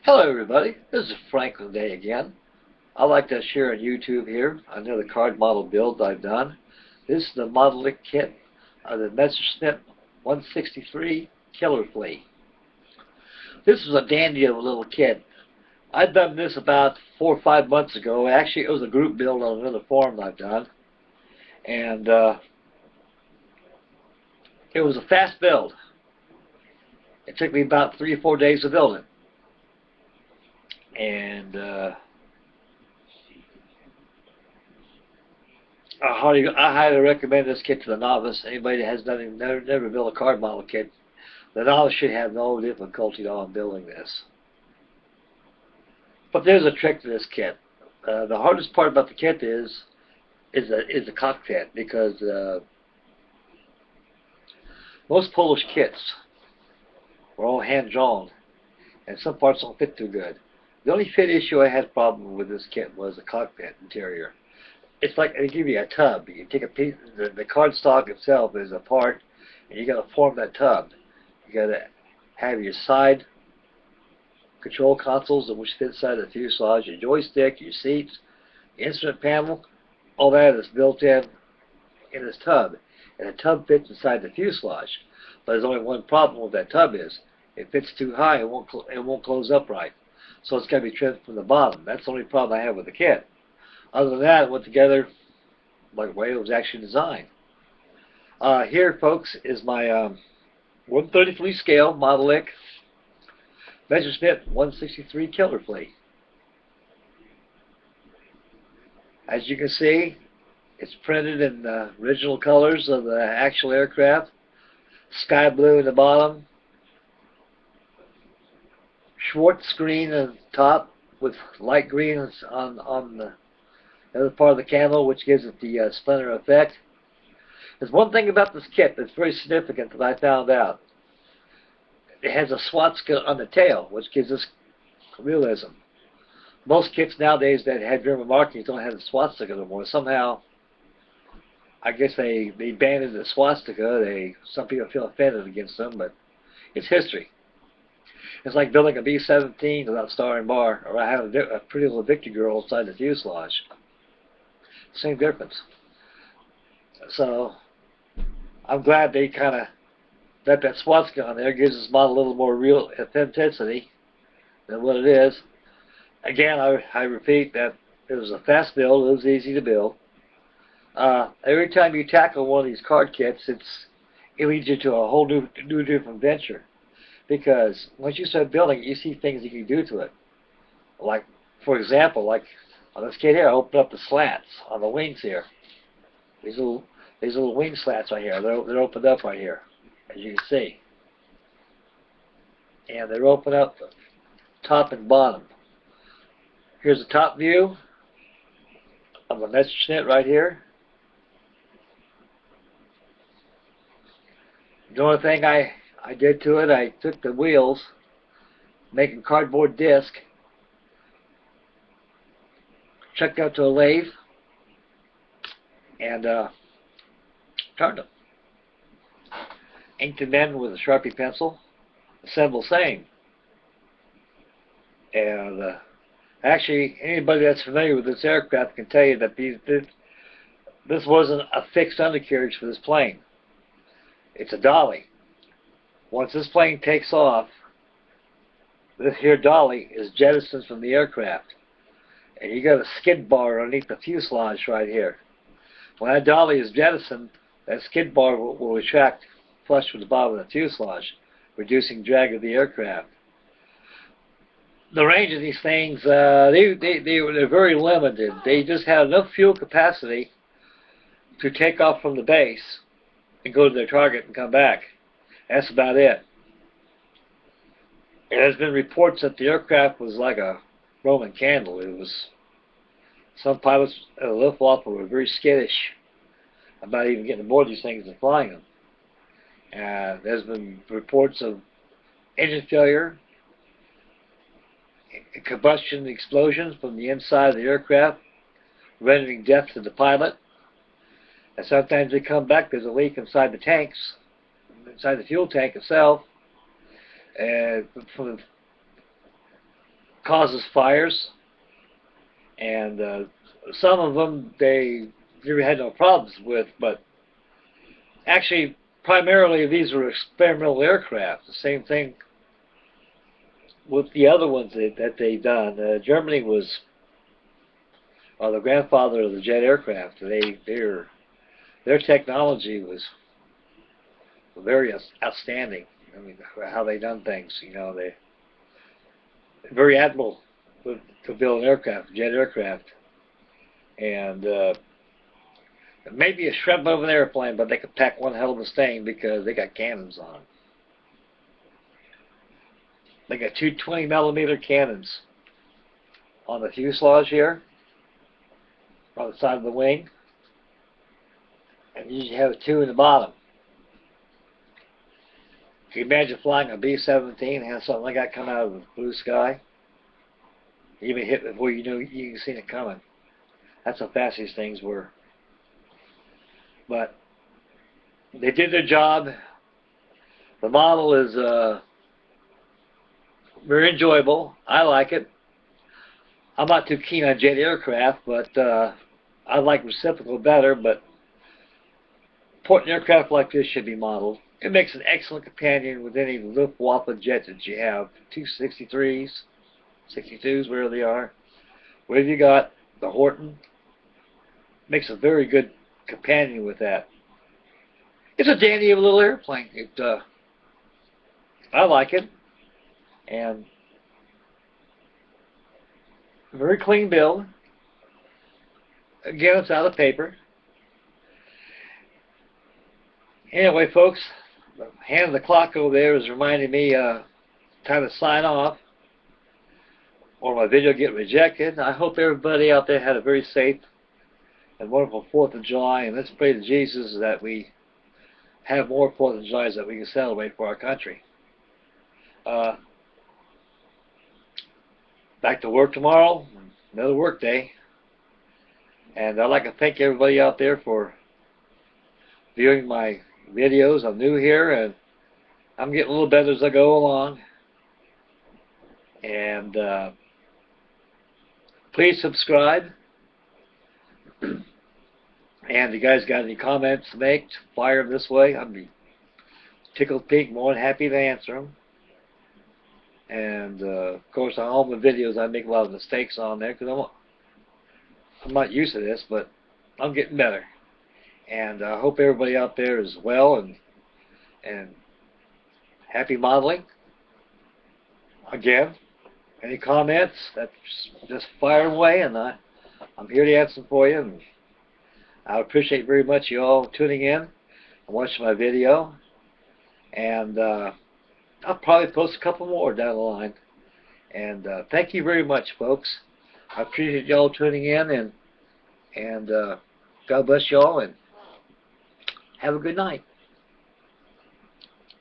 Hello everybody, this is Franklin Day again. I'd like to share on YouTube here another card model build I've done. This is the modeling kit of the Messerschmitt 163 Killer Flea. This is a dandy of a little kit. I'd done this about 4 or 5 months ago. Actually, it was a group build on another forum I've done. And it was a fast build. It took me about 3 or 4 days to build it. And I highly recommend this kit to the novice. Anybody that has never built a card model kit, the novice should have no difficulty at all in building this. But there's a trick to this kit. The hardest part about the kit is the cockpit, because most Polish kits were all hand drawn, and some parts don't fit too good. The only fit issue I had a problem with this kit was the cockpit interior. It's like they give you a tub. You take a piece, the cardstock itself is a part, and you got to form that tub. You got to have your side control consoles, which fit inside the fuselage, your joystick, your seats, the instrument panel. All that is built in this tub, and the tub fits inside the fuselage. But there's only one problem with that tub: is it fits too high, it won't close up right. So it's got to be trimmed from the bottom. That's the only problem I have with the kit. Other than that, it went together like the way it was actually designed. Here, folks, is my 133 scale Model Messerschmitt 163 Killer Flea. As you can see, it's printed in the original colors of the actual aircraft. Sky blue in the bottom, Schwartz screen on top with light green on the other part of the camo, which gives it the splinter effect. There's one thing about this kit that's very significant that I found out. It has a swastika on the tail, which gives us realism. Most kits nowadays that have German markings don't have the swastika anymore. Somehow, I guess they banned the swastika. Some people feel offended against them, but it's history. It's like building a B-17 without star and bar, or having a pretty little Victory Girl inside the fuselage. Same difference. So I'm glad they kind of let that swastika on there. It gives this model a little more real intensity than what it is. Again, I repeat that it was a fast build. It was easy to build. Every time you tackle one of these card kits, it leads you to a whole new different venture. Because once you start building it, you see things you can do to it. Like, for example, like on this kit here, I opened up the slats on the wings here. These little wing slats right here, they're opened up right here, as you can see. And they're open up top and bottom. Here's the top view of the Messerschmitt right here. The only thing I did to it, I took the wheels, making cardboard disc, checked out to a lathe, and turned them. Inked them in with a Sharpie pencil, assemble same. And actually, anybody that's familiar with this aircraft can tell you that this wasn't a fixed undercarriage for this plane. It's a dolly. Once this plane takes off, this here dolly is jettisoned from the aircraft. And you got a skid bar underneath the fuselage right here. When that dolly is jettisoned, that skid bar will retract flush with the bottom of the fuselage, reducing drag of the aircraft. The range of these things, they're very limited. They just have enough fuel capacity to take off from the base and go to their target and come back. That's about it. There has been reports that the aircraft was like a Roman candle. It was, some pilots at a Luftwaffe were very skittish about even getting aboard these things and flying them. There's been reports of engine failure, combustion explosions from the inside of the aircraft, rendering death to the pilot. And sometimes they come back, there's a leak inside the tanks, inside the fuel tank itself, and causes fires, and some of them they never had no problems with, but actually primarily these were experimental aircraft. The same thing with the other ones that they done. Germany was the grandfather of the jet aircraft. Their technology was very outstanding. I mean, how they done things. You know, they very admirable to build an aircraft, jet aircraft, and maybe a shrimp of an airplane, but they could pack one hell of a stain because they got cannons on them. They got two 20-millimeter cannons on the fuselage here, on the side of the wing, and you usually have two in the bottom. Can you imagine flying a B-17 and have something like that come out of the blue sky? You even hit before you knew you seen it coming. That's how fast these things were. But they did their job. The model is very enjoyable. I like it. I'm not too keen on jet aircraft, but I like reciprocal better. But important aircraft like this should be modeled. It makes an excellent companion with any Luftwaffe jets that you have. 263s, 62s, wherever they are. Whatever you got, the Horton makes a very good companion with that. It's a dandy of a little airplane. I like it, and very clean build. Again, it's out of paper. Anyway, folks, the hand of the clock over there is reminding me time to sign off, or my video get rejected. I hope everybody out there had a very safe and wonderful 4th of July, and let's pray to Jesus that we have more 4th of Julys that we can celebrate for our country. Back to work tomorrow, another work day, and I'd like to thank everybody out there for viewing my videos. I'm new here, and I'm getting a little better as I go along. And please subscribe. And if you guys got any comments to make, fire them this way. I'd be tickled pink, more than happy to answer them. And of course, on all my videos, I make a lot of mistakes on there because I'm not used to this, but I'm getting better. And I hope everybody out there is well and happy modeling. Again, any comments, that's just fire away, and I'm here to answer them for you. And I appreciate very much you all tuning in and watching my video. And I'll probably post a couple more down the line. And thank you very much, folks. I appreciate you all tuning in, and God bless you all, and have a good night.